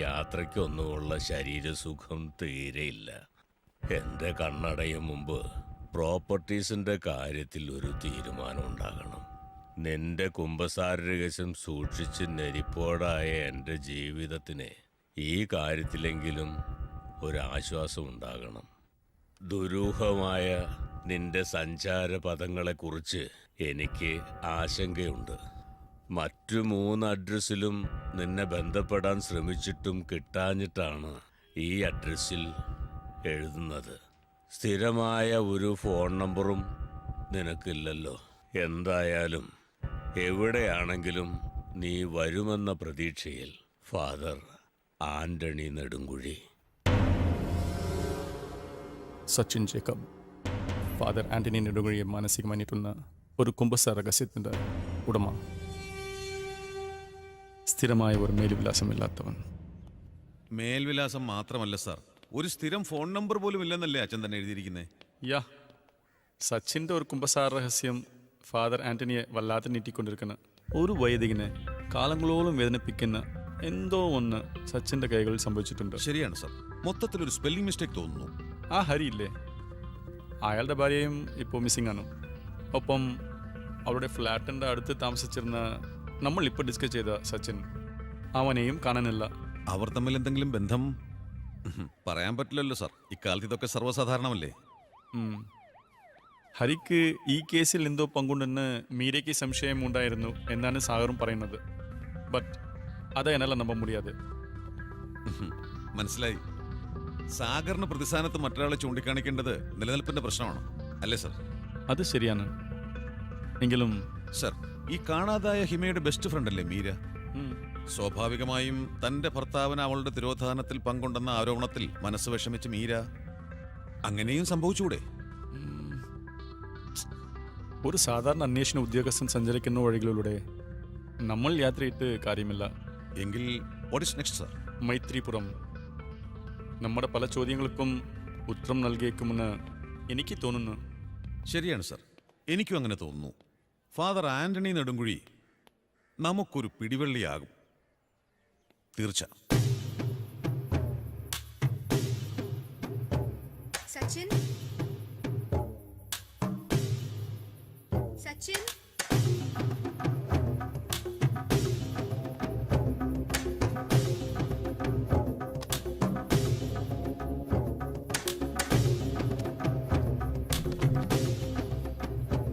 യാത്രയ്ക്കൊന്നുമുള്ള ശരീരസുഖം തീരെയില്ല. എൻ്റെ കണ്ണടയും മുമ്പ് പ്രോപ്പർട്ടീസിൻ്റെ കാര്യത്തിൽ ഒരു തീരുമാനം ഉണ്ടാകണം. നിന്റെ കുമ്പസാര രഹസ്യം സൂക്ഷിച്ച് നെരിപ്പോടായ എൻ്റെ ജീവിതത്തിന് ഈ കാര്യത്തിലെങ്കിലും ഒരാശ്വാസം ഉണ്ടാകണം. ദുരൂഹമായ നിന്റെ സഞ്ചാരപഥങ്ങളെക്കുറിച്ച് എനിക്ക് ആശങ്കയുണ്ട്. മറ്റു 3 അഡ്രസ്സിലും നിന്നെ ബന്ധപ്പെടാൻ ശ്രമിച്ചിട്ടും കിട്ടാഞ്ഞിട്ടാണ് ഈ അഡ്രസ്സിൽ എഴുതുന്നത്. സ്ഥിരമായ ഒരു ഫോൺ നമ്പറും നിനക്കില്ലല്ലോ. എന്തായാലും എവിടെയാണെങ്കിലും നീ വരുമെന്ന പ്രതീക്ഷയിൽ, ഫാദർ ആന്റണി നെടുങ്കുഴി. സച്ചിൻ ജേക്കബ്, ഫാദർ ആന്റണി നെടുങ്കുഴിയെ മാനസികമായി നീട്ടുന്ന ഒരു കുമ്പസാര രഹസ്യത്തിൻ്റെ ഉടമ, സ്ഥിരമായ ഒരു മേൽവിലാസമില്ലാത്തവൻ. മേൽവിലാസം മാത്രമല്ല സാർ, ഒരു സ്ഥിരം ഫോൺ നമ്പർ പോലും ഇല്ലെന്നല്ലേ അച്ഛൻ തന്നെ എഴുതിയിരിക്കുന്നത്? യാ, സച്ചിൻ്റെ ഒരു കുമ്പസാര രഹസ്യം ഫാദർ ആന്റണിയെ വല്ലാതെ നീട്ടിക്കൊണ്ടിരിക്കുന്ന ഒരു വൈദികനെ കാലങ്ങളോളം വേദനിപ്പിക്കുന്ന എന്തോ ഒന്ന് സച്ചിൻ്റെ കൈകളിൽ സംഭവിച്ചിട്ടുണ്ട്. ശരിയാണ് സാർ, മൊത്തത്തിലൊരു സ്പെല്ലിംഗ് മിസ്റ്റേക്ക് തോന്നുന്നു. ആ ഹരിയില്ലേ, അയാളുടെ ഭാര്യയും ഇപ്പോൾ മിസ്സിംഗ് ആണ്. ഒപ്പം അവരുടെ ഫ്ലാറ്റിൻ്റെ അടുത്ത് താമസിച്ചിരുന്ന നമ്മൾ ഇപ്പോൾ ഡിസ്കസ് ചെയ്ത സച്ചിൻ, അവനെയും കാണാനില്ല. അവർ തമ്മിൽ എന്തെങ്കിലും ബന്ധം പറയാൻ പറ്റില്ലല്ലോ സാർ, ഇക്കാലത്ത് ഇതൊക്കെ സർവ്വസാധാരണമല്ലേ. ഹരിക്ക് ഈ കേസിൽ എന്തോ പങ്കുണ്ടെന്ന് മീരയ്ക്ക് സംശയം ഉണ്ടായിരുന്നു എന്നാണ് സാഗറും പറയുന്നത്. ബട്ട് അത് എന്നല്ല നമ്പാൻ മുടിയാതെ. മനസ്സിലായി. സാഗറിന് പ്രതിസ്ഥാനത്ത് മറ്റൊരാളെ ചൂണ്ടിക്കാണിക്കേണ്ടത് നിലനിൽപ്പിന്റെ പ്രശ്നമാണ് അല്ലേ സാർ? അത് ശരിയാണ്. എങ്കിലും സാർ, ഈ കാണാതായ ഹിമയുടെ ബെസ്റ്റ് ഫ്രണ്ട് അല്ലേ മീര? സ്വാഭാവികമായും തന്റെ ഭർത്താവിന് അവളുടെ തിരോധാനത്തിൽ പങ്കുണ്ടെന്ന ആരോപണത്തിൽ മനസ്സ് വിഷമിച്ച് മീര അങ്ങനെയും സംഭവിച്ചുകൂടെ? ഒരു സാധാരണ അന്വേഷണ ഉദ്യോഗസ്ഥൻ സഞ്ചരിക്കുന്ന വഴികളിലൂടെ നമ്മൾ യാത്രയിട്ട് കാര്യമില്ല. എങ്കിൽ what is next sir? Maithripuram നമ്മുടെ പല ചോദ്യങ്ങൾക്കും ഉത്തരം നൽകിയേക്കുമെന്ന് എനിക്ക് തോന്നുന്നു. ശരിയാണ് സാർ, എനിക്കും അങ്ങനെ തോന്നുന്നു. ഫാദർ ആന്റണി നെടുങ്കുഴി നമുക്കൊരു പിടിവള്ളിയാകും, തീർച്ച. സച്ചിൻ, സച്ചിൻ,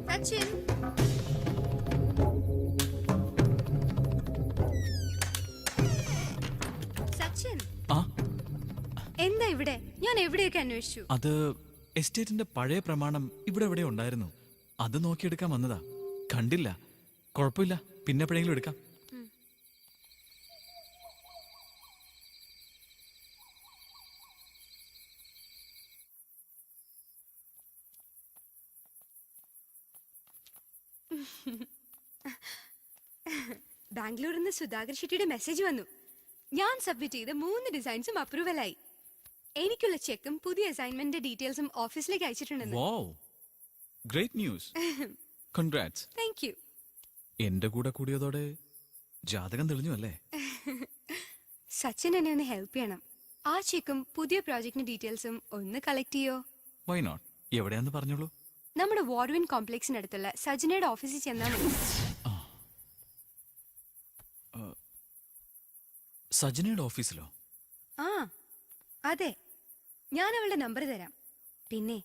സച്ചിൻ. സച്ചിൻ, എന്താ ഇവിടെ? ഞാൻ എവിടെയൊക്കെ അന്വേഷിച്ചു. അത് എസ്റ്റേറ്റിന്റെ പഴയ പ്രമാണം ഇവിടെ എവിടെ ഉണ്ടായിരുന്നു, അത് നോക്കിയെടുക്കാൻ വന്നതാ. കണ്ടില്ല. കുഴപ്പമില്ല, പിന്നെ എപ്പോഴെങ്കിലും എടുക്കാം. ബാംഗ്ലൂരിൽ നിന്ന് സുധാകർ ഷെട്ടിയുടെ മെസ്സേജ് വന്നു. ഞാൻ സബ്മിറ്റ് ചെയ്ത 3 ഡിസൈൻസും അപ്രൂവലായി. എനിക്കുള്ള ചെക്കും പുതിയ അസൈൻമെന്റിന്റെ ഡീറ്റെയിൽസും ഓഫീസിലേക്ക് അയച്ചിട്ടുണ്ടെന്ന്. Wow, great news. Congrats. Thank you. എന്റെ കൂടെ കൂടിയതോടെ ജാതകം തെളിഞ്ഞു അല്ലേ? സച്ചിൻ എന്നെ ഒന്ന് ഹെൽപ്പ് ചെയ്യണം. ആ ചെക്കും പുതിയ പ്രോജക്റ്റിന്റെ ഡീറ്റെയിൽസും ഒന്ന് കളക്ട് ചെയ്യോ? Why not? എവിടെയാന്ന് പറഞ്ഞോളൂ. നമ്മുടെ വാർഡ്വിൻ കോംപ്ലക്സിനടുത്തുള്ള സജിനയുടെ ഓഫീസിൽ ചെന്നാൽ മതി. സജനയുടെ ഓഫീസിലോ? ആ അതെ, ഞാൻ അവളുടെ നമ്പർ തരാം. പിന്നെ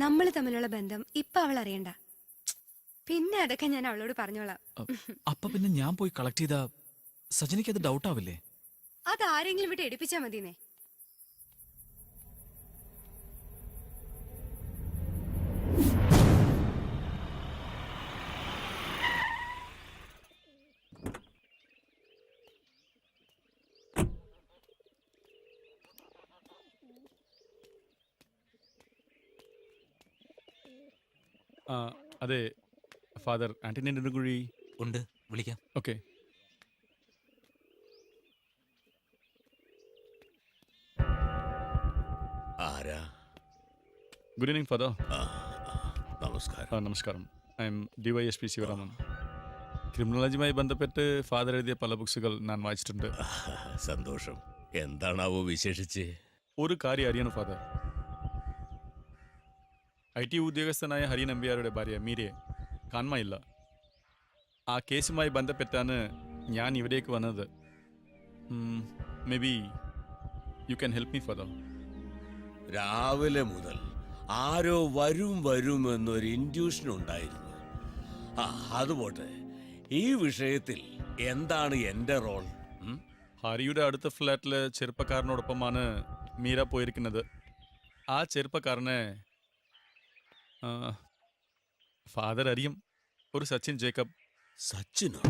നമ്മൾ തമ്മിലുള്ള ബന്ധം ഇപ്പൊ അവൾ അറിയണ്ട. പിന്നെ അതൊക്കെ ഞാൻ അവളോട് പറഞ്ഞോളാം. അപ്പൊ പിന്നെ ഞാൻ പോയി കളക്ട് ചെയ്ത സജനയ്ക്ക് അത് ഡൗട്ട് ആവില്ലേ? അതാരെങ്കിലും വിട്ട് എടുപ്പിച്ചാ മതിന്നേ. അതെ, ഫാദർ ആന്റണി നെടുങ്കുഴി ഉണ്ട്, വിളിക്കാം. ഓക്കെ. ആരാ? Good evening father. നമസ്കാരം. നമസ്കാരം. I am DYSP Sivaraman. ക്രിമിനോളജിയുമായി ബന്ധപ്പെട്ട് ഫാദർ എഴുതിയ പല ബുക്സുകൾ ഞാൻ വായിച്ചിട്ടുണ്ട്. സന്തോഷം. എന്താണാവോ വിശേഷിച്ച്? ഒരു കാര്യം അറിയണം ഫാദർ. IT ഉദ്യോഗസ്ഥനായ ഹരി നമ്പ്യാരുടെ ഭാര്യ മീരയെ കാണുമായില്ല. ആ കേസുമായി ബന്ധപ്പെട്ടാണ് ഞാൻ ഇവിടേക്ക് വന്നത്. May be you can help me father. രാവിലെ മുതൽ ആരോ വരും എന്നൊരു ഇൻഡ്യൂഷൻ ഉണ്ടായിരുന്നു. അതുപോട്ടെ, ഈ വിഷയത്തിൽ എന്താണ് എന്റെ റോൾ? ഹരിയുടെ അടുത്ത ഫ്ലാറ്റിലെ ചെറുപ്പക്കാരനോടൊപ്പമാണ് മീര പോയിരിക്കുന്നത്. ആ ചെറുപ്പക്കാരനെ ഫാദർ അറിയും. ഒരു സച്ചിൻ ജേക്കബ്. സച്ചിനോ?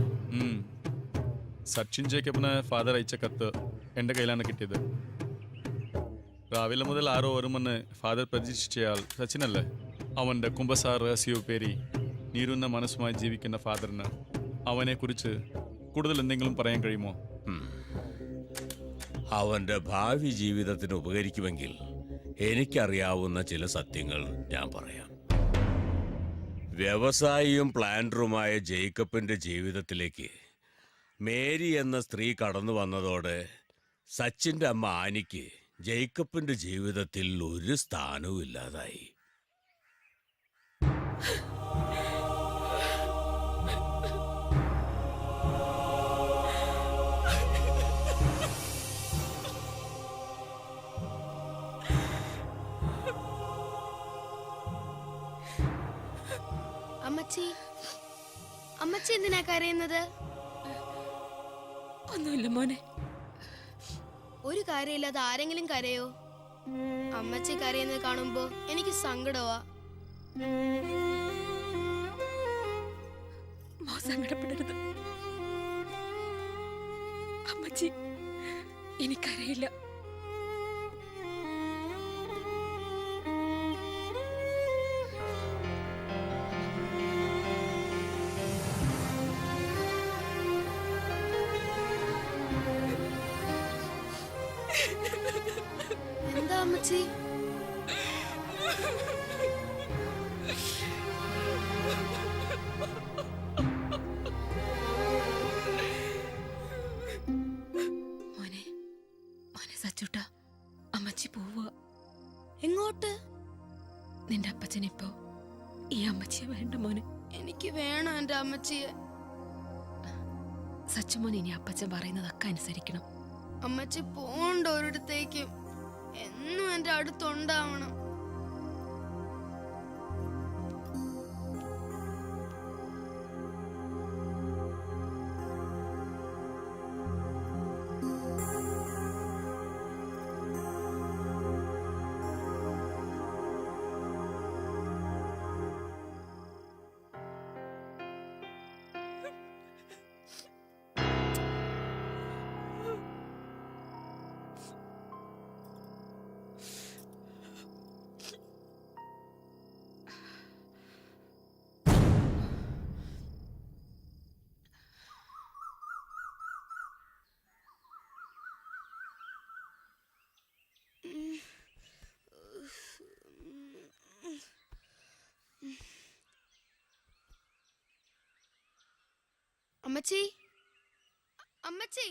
സച്ചിൻ ജേക്കബിന് ഫാദർ അയച്ച കത്ത് എൻ്റെ കയ്യിലാണ് കിട്ടിയത്. രാവിലെ മുതൽ ആരോ വരുമെന്ന് ഫാദർ പ്രതീക്ഷിച്ചയാൾ സച്ചിനല്ലേ? അവൻ്റെ കുംഭസാര രഹസ്യവും പേരി നീരുന്ന മനസ്സുമായി ജീവിക്കുന്ന ഫാദറിന് അവനെക്കുറിച്ച് കൂടുതൽ എന്തെങ്കിലും പറയാൻ കഴിയുമോ? അവന്റെ ഭാവി ജീവിതത്തിന് ഉപകരിക്കുമെങ്കിൽ എനിക്കറിയാവുന്ന ചില സത്യങ്ങൾ ഞാൻ പറയാം. വ്യവസായിയും പ്ലാന്ററുമായ ജേക്കബിന്റെ ജീവിതത്തിലേക്ക് മേരി എന്ന സ്ത്രീ കടന്നു വന്നതോടെ സച്ചിന്റെ അമ്മ ആനിക്ക് ജേക്കബിന്റെ ജീവിതത്തിൽ ഒരു സ്ഥാനവും ഇല്ലാതായി. അമ്മച്ചി, അമ്മച്ചി എന്തിനാ കരയുന്നത്? ഒന്നുമില്ല മോനെ. ഒരു കാര്യമില്ലാതെ ആരെങ്കിലും കരയോ? അമ്മച്ചി കരയുന്നത് കാണുമ്പോ എനിക്ക് സങ്കടമാ. മോ സങ്കടപ്പെടരുത്. അമ്മച്ചി എനിക്കറിയില്ല. എന്താ അമ്മച്ചി? മോനെ, മോനെ സച്ചുട്ടാ, അമ്മച്ചി പോവുക. എങ്ങോട്ട്? നിന്റെ അപ്പച്ചനിപ്പോ ഈ അമ്മച്ചിയെ വേണ്ട മോനെ. എനിക്ക് വേണം എന്റെ അമ്മച്ചിയെ. സച്ചുമോൻ ഇനി അപ്പച്ചൻ പറയുന്നതൊക്കെ അനുസരിക്കണം. അമ്മച്ചി പോണ്ട ഒരിടത്തേക്കും. എന്നും എന്റെ അടുത്തുണ്ടാവണം. അമ്മച്ചി, അമ്മച്ചി.